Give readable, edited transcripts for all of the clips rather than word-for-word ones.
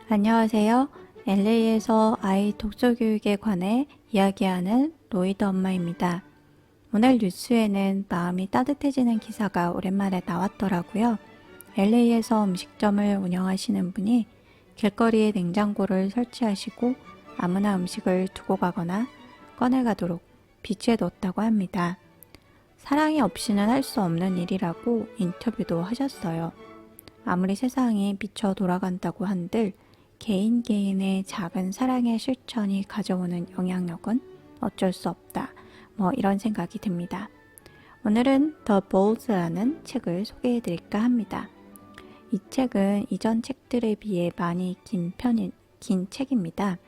안녕하세요. LA에서 아이 독서 교육에 관해 이야기하는 로이드 엄마입니다. 오늘 뉴스에는 마음이 따뜻해지는 기사가 오랜만에 나왔더라고요. LA에서 음식점을 운영하시는 분이 길거리에 냉장고를 설치하시고 아무나 음식을 두고 가거나 꺼내가도록 비치해 뒀다고 합니다. 사랑이 없이는 할 수 없는 일이라고 인터뷰도 하셨어요. 아무리 세상이 미쳐 돌아간다고 한들 개인의 작은 사랑의 실천이 가져오는 영향력은 어쩔 수 없다. 이런 생각이 듭니다. 오늘은 The Bolds라는 책을 소개해 드릴까 합니다. 이 책은 이전 책들에 비해 많이 긴 책입니다.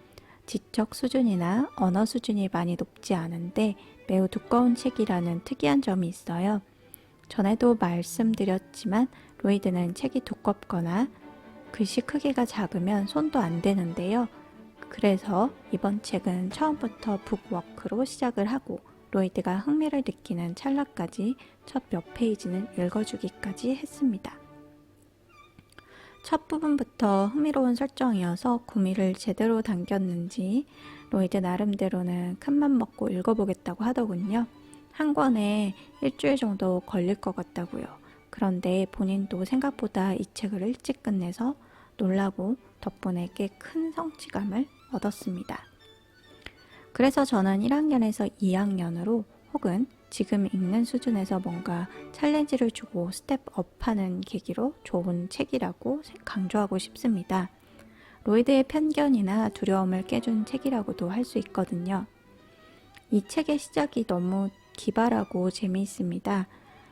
지적 수준이나 언어 수준이 많이 높지 않은데 매우 두꺼운 책이라는 특이한 점이 있어요. 전에도 말씀드렸지만 로이드는 책이 두껍거나 글씨 크기가 작으면 손도 안 대는데요. 그래서 이번 책은 처음부터 북워크로 시작을 하고 로이드가 흥미를 느끼는 찰나까지 첫 몇 페이지는 읽어주기까지 했습니다. 첫 부분부터 흥미로운 설정이어서 구미를 제대로 당겼는지 로이드 나름대로는 큰맘 먹고 읽어보겠다고 하더군요. 한 권에 일주일 정도 걸릴 것 같다고요. 그런데 본인도 생각보다 이 책을 일찍 끝내서 놀라고 덕분에 꽤 큰 성취감을 얻었습니다. 그래서 저는 1학년에서 2학년으로 혹은 지금 읽는 수준에서 뭔가 챌린지를 주고 스텝업하는 계기로 좋은 책이라고 강조하고 싶습니다. 로이드의 편견이나 두려움을 깨준 책이라고도 할 수 있거든요. 이 책의 시작이 너무 기발하고 재미있습니다.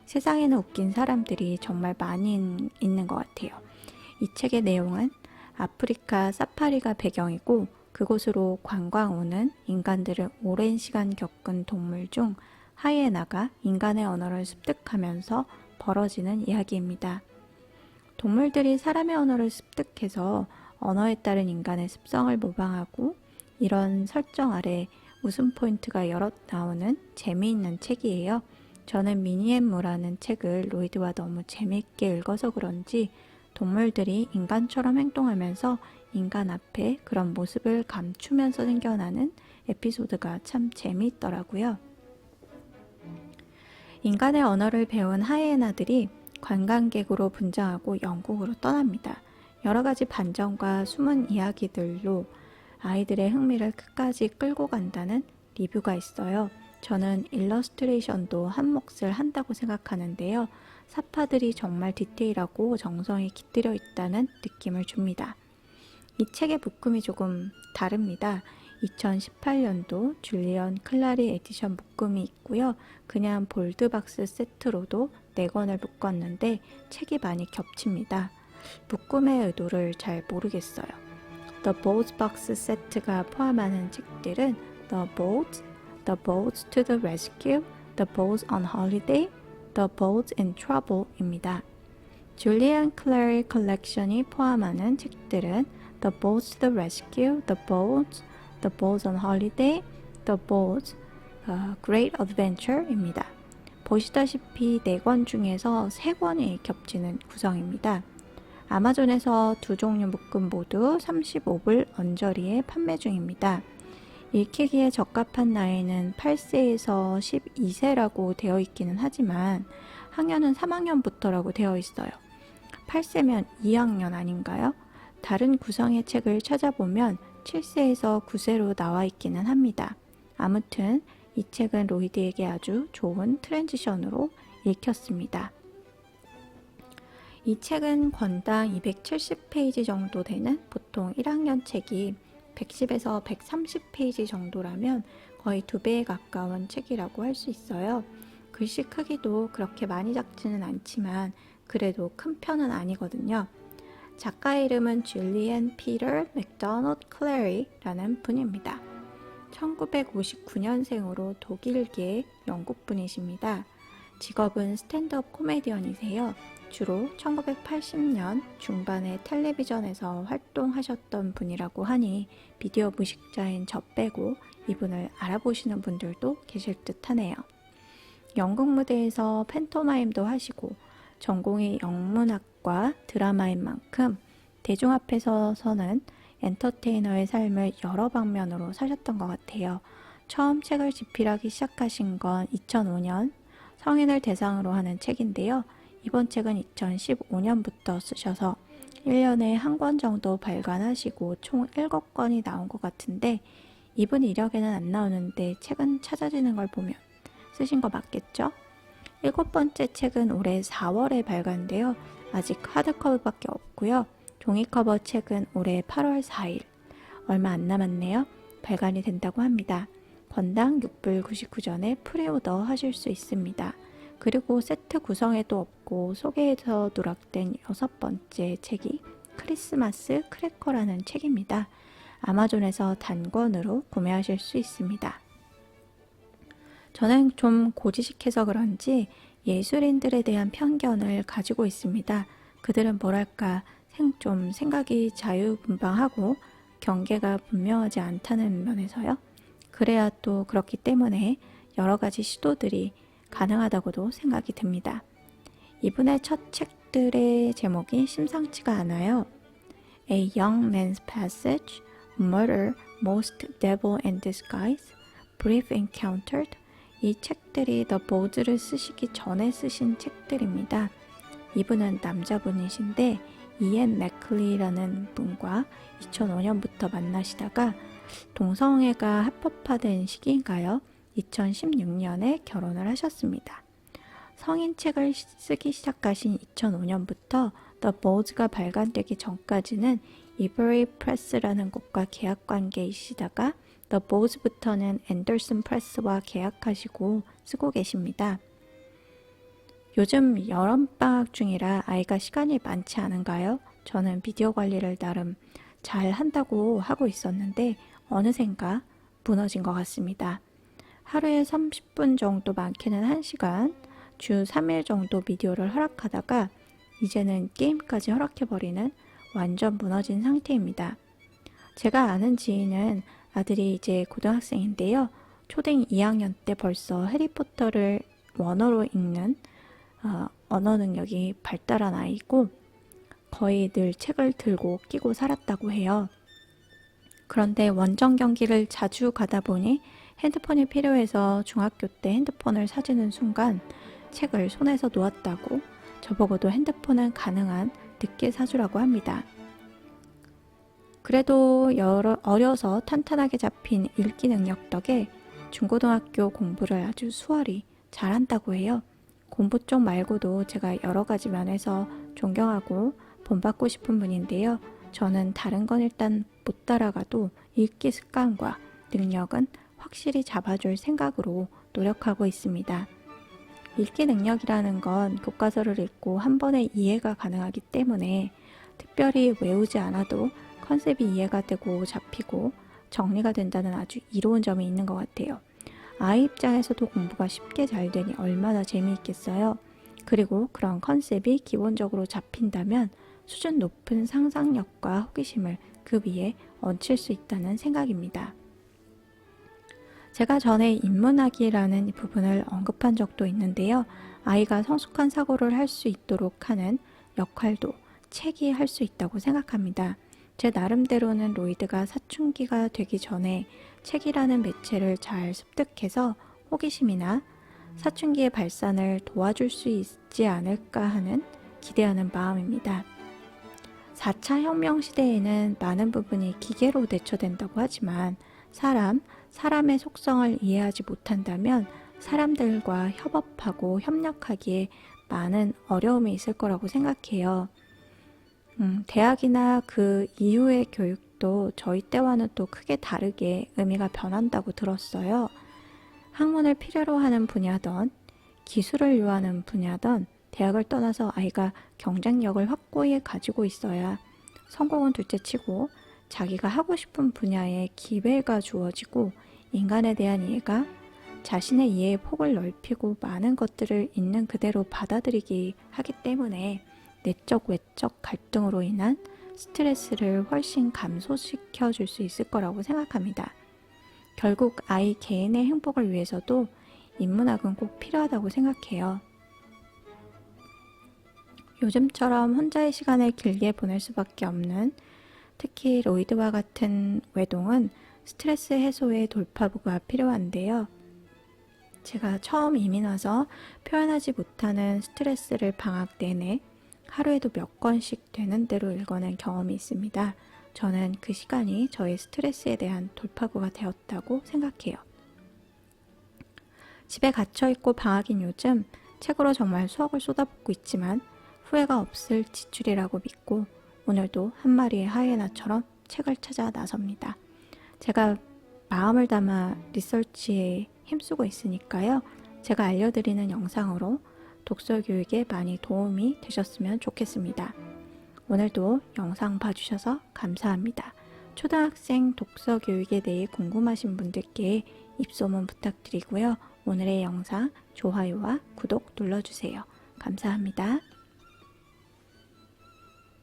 세상에는 웃긴 사람들이 정말 많이 있는 것 같아요. 이 책의 내용은 아프리카 사파리가 배경이고 그곳으로 관광 오는 인간들을 오랜 시간 겪은 동물 중 하이에나가 인간의 언어를 습득하면서 벌어지는 이야기입니다. 동물들이 사람의 언어를 습득해서 언어에 따른 인간의 습성을 모방하고 이런 설정 아래 웃음 포인트가 여럿 나오는 재미있는 책이에요. 저는 미니앤무라는 책을 로이드와 너무 재미있게 읽어서 그런지 동물들이 인간처럼 행동하면서 인간 앞에 그런 모습을 감추면서 생겨나는 에피소드가 참 재미있더라고요. 인간의 언어를 배운 하이에나들이 관광객으로 분장하고 영국으로 떠납니다. 여러 가지 반전과 숨은 이야기들로 아이들의 흥미를 끝까지 끌고 간다는 리뷰가 있어요. 저는 일러스트레이션도 한 몫을 한다고 생각하는데요. 사파들이 정말 디테일하고 정성이 깃들여 있다는 느낌을 줍니다. 이 책의 묶음이 조금 다릅니다. 2018년도 줄리언 클라리 에디션 묶음이 있고요. 그냥 볼드박스 세트로도 4권을 묶었는데 책이 많이 겹칩니다. 묶음의 의도를 잘 모르겠어요. The Bolds 박스 세트가 포함하는 책들은 The Bolds, The Bolds to the Rescue, The Bolds on Holiday, The Bolds in Trouble입니다. 줄리안 클래리 컬렉션이 포함하는 책들은 The Bolds to the Rescue, The Bolds on Holiday, The Bolds Great Adventure입니다. 보시다시피 4권 중에서 3권이 겹치는 구성입니다. 아마존에서 두 종류 묶음 모두 35불 언저리에 판매 중입니다. 읽히기에 적합한 나이는 8세에서 12세라고 되어 있기는 하지만 학년은 3학년부터라고 되어 있어요. 8세면 2학년 아닌가요? 다른 구성의 책을 찾아보면 7세에서 9세로 나와 있기는 합니다. 아무튼 이 책은 로이드에게 아주 좋은 트랜지션으로 읽혔습니다. 이 책은 권당 270페이지 정도 되는 보통 1학년 책이 110에서 130페이지 정도라면 거의 2배에 가까운 책이라고 할 수 있어요. 글씨 크기도 그렇게 많이 작지는 않지만 그래도 큰 편은 아니거든요. 작가의 이름은 줄리안 피터 맥도널드 클래리라는 분입니다. 1959년생으로 독일계 영국분이십니다. 직업은 스탠드업 코미디언이세요. 주로 1980년 중반에 텔레비전에서 활동하셨던 분이라고 하니 비디오 무식자인 저 빼고 이분을 알아보시는 분들도 계실 듯 하네요. 연극 무대에서 팬토마임도 하시고 전공이 영문학과 드라마인 만큼 대중 앞에 서서는 엔터테이너의 삶을 여러 방면으로 사셨던 것 같아요. 처음 책을 집필하기 시작하신 건 2005년 성인을 대상으로 하는 책인데요. 이번 책은 2015년부터 쓰셔서 1년에 한 권 정도 발간하시고 총 7권이 나온 것 같은데 이분 이력에는 안 나오는데 책은 찾아지는 걸 보면 쓰신 거 맞겠죠? 7번째 책은 올해 4월에 발간되어 아직 하드커버밖에 없고요. 종이커버 책은 올해 8월 4일, 얼마 안 남았네요. 발간이 된다고 합니다. 권당 6불 99전에 프리오더 하실 수 있습니다. 그리고 세트 구성에도 없고 소개에서 누락된 6번째 책이 크리스마스 크래커라는 책입니다. 아마존에서 단권으로 구매하실 수 있습니다. 저는 좀 고지식해서 그런지 예술인들에 대한 편견을 가지고 있습니다. 그들은 뭐랄까 좀 생각이 자유분방하고 경계가 분명하지 않다는 면에서요. 그래야 또 그렇기 때문에 여러 가지 시도들이 가능하다고도 생각이 듭니다. 이분의 첫 책들의 제목이 심상치가 않아요. A Young Man's Passage, Murder, Most Devil in Disguise, Brief Encountered. 이 책들이 The Bold를 쓰시기 전에 쓰신 책들입니다. 이분은 남자분이신데 이엔 맥클리라는 분과 2005년부터 만나시다가 동성애가 합법화된 시기인가요? 2016년에 결혼을 하셨습니다. 성인책을 쓰기 시작하신 2005년부터 The Bolds가 발간되기 전까지는 이버리 프레스라는 곳과 계약 관계이시다가 The Bolds부터는 앤더슨 프레스와 계약하시고 쓰고 계십니다. 요즘 여름방학 중이라 아이가 시간이 많지 않은가요? 저는 미디어 관리를 나름 잘 한다고 하고 있었는데 어느샌가 무너진 것 같습니다. 하루에 30분 정도, 많게는 1시간, 주 3일 정도 미디어를 허락하다가 이제는 게임까지 허락해버리는 완전 무너진 상태입니다. 제가 아는 지인은 아들이 이제 고등학생인데요. 초등 2학년 때 벌써 해리포터를 원어로 읽는 언어 능력이 발달한 아이고 거의 늘 책을 들고 끼고 살았다고 해요. 그런데 원정 경기를 자주 가다 보니 핸드폰이 필요해서 중학교 때 핸드폰을 사주는 순간 책을 손에서 놓았다고 저보고도 핸드폰은 가능한 늦게 사주라고 합니다. 그래도 어려서 탄탄하게 잡힌 읽기 능력 덕에 중고등학교 공부를 아주 수월히 잘한다고 해요. 공부 쪽 말고도 제가 여러 가지 면에서 존경하고 본받고 싶은 분인데요. 저는 다른 건 일단 못 따라가도 읽기 습관과 능력은 확실히 잡아줄 생각으로 노력하고 있습니다. 읽기 능력이라는 건 교과서를 읽고 한 번에 이해가 가능하기 때문에 특별히 외우지 않아도 컨셉이 이해가 되고 잡히고 정리가 된다는 아주 이로운 점이 있는 것 같아요. 아이 입장에서도 공부가 쉽게 잘 되니 얼마나 재미있겠어요. 그리고 그런 컨셉이 기본적으로 잡힌다면 수준 높은 상상력과 호기심을 그 위에 얹힐 수 있다는 생각입니다. 제가 전에 인문학이라는 부분을 언급한 적도 있는데요. 아이가 성숙한 사고를 할 수 있도록 하는 역할도 책이 할 수 있다고 생각합니다. 제 나름대로는 로이드가 사춘기가 되기 전에 책이라는 매체를 잘 습득해서 호기심이나 사춘기의 발산을 도와줄 수 있지 않을까 하는 기대하는 마음입니다. 4차 혁명 시대에는 많은 부분이 기계로 대처된다고 하지만 사람의 속성을 이해하지 못한다면 사람들과 협업하고 협력하기에 많은 어려움이 있을 거라고 생각해요. 대학이나 그 이후의 교육도 저희 때와는 또 크게 다르게 의미가 변한다고 들었어요. 학문을 필요로 하는 분야든 기술을 요하는 분야든 대학을 떠나서 아이가 경쟁력을 확고히 가지고 있어야 성공은 둘째치고 자기가 하고 싶은 분야에 기회가 주어지고 인간에 대한 이해가 자신의 이해의 폭을 넓히고 많은 것들을 있는 그대로 받아들이기 하기 때문에 내적 외적 갈등으로 인한 스트레스를 훨씬 감소시켜 줄 수 있을 거라고 생각합니다. 결국 아이 개인의 행복을 위해서도 인문학은 꼭 필요하다고 생각해요. 요즘처럼 혼자의 시간을 길게 보낼 수밖에 없는 특히 로이드와 같은 외동은 스트레스 해소에 돌파구가 필요한데요. 제가 처음 이민 와서 표현하지 못하는 스트레스를 방학 내내 하루에도 몇 권씩 되는 대로 읽어낸 경험이 있습니다. 저는 그 시간이 저의 스트레스에 대한 돌파구가 되었다고 생각해요. 집에 갇혀있고 방학인 요즘 책으로 정말 수억을 쏟아붓고 있지만 후회가 없을 지출이라고 믿고 오늘도 한 마리의 하이에나처럼 책을 찾아 나섭니다. 제가 마음을 담아 리서치에 힘쓰고 있으니까요. 제가 알려드리는 영상으로 독서 교육에 많이 도움이 되셨으면 좋겠습니다. 오늘도 영상 봐주셔서 감사합니다. 초등학생 독서 교육에 대해 궁금하신 분들께 입소문 부탁드리고요. 오늘의 영상 좋아요와 구독 눌러주세요. 감사합니다.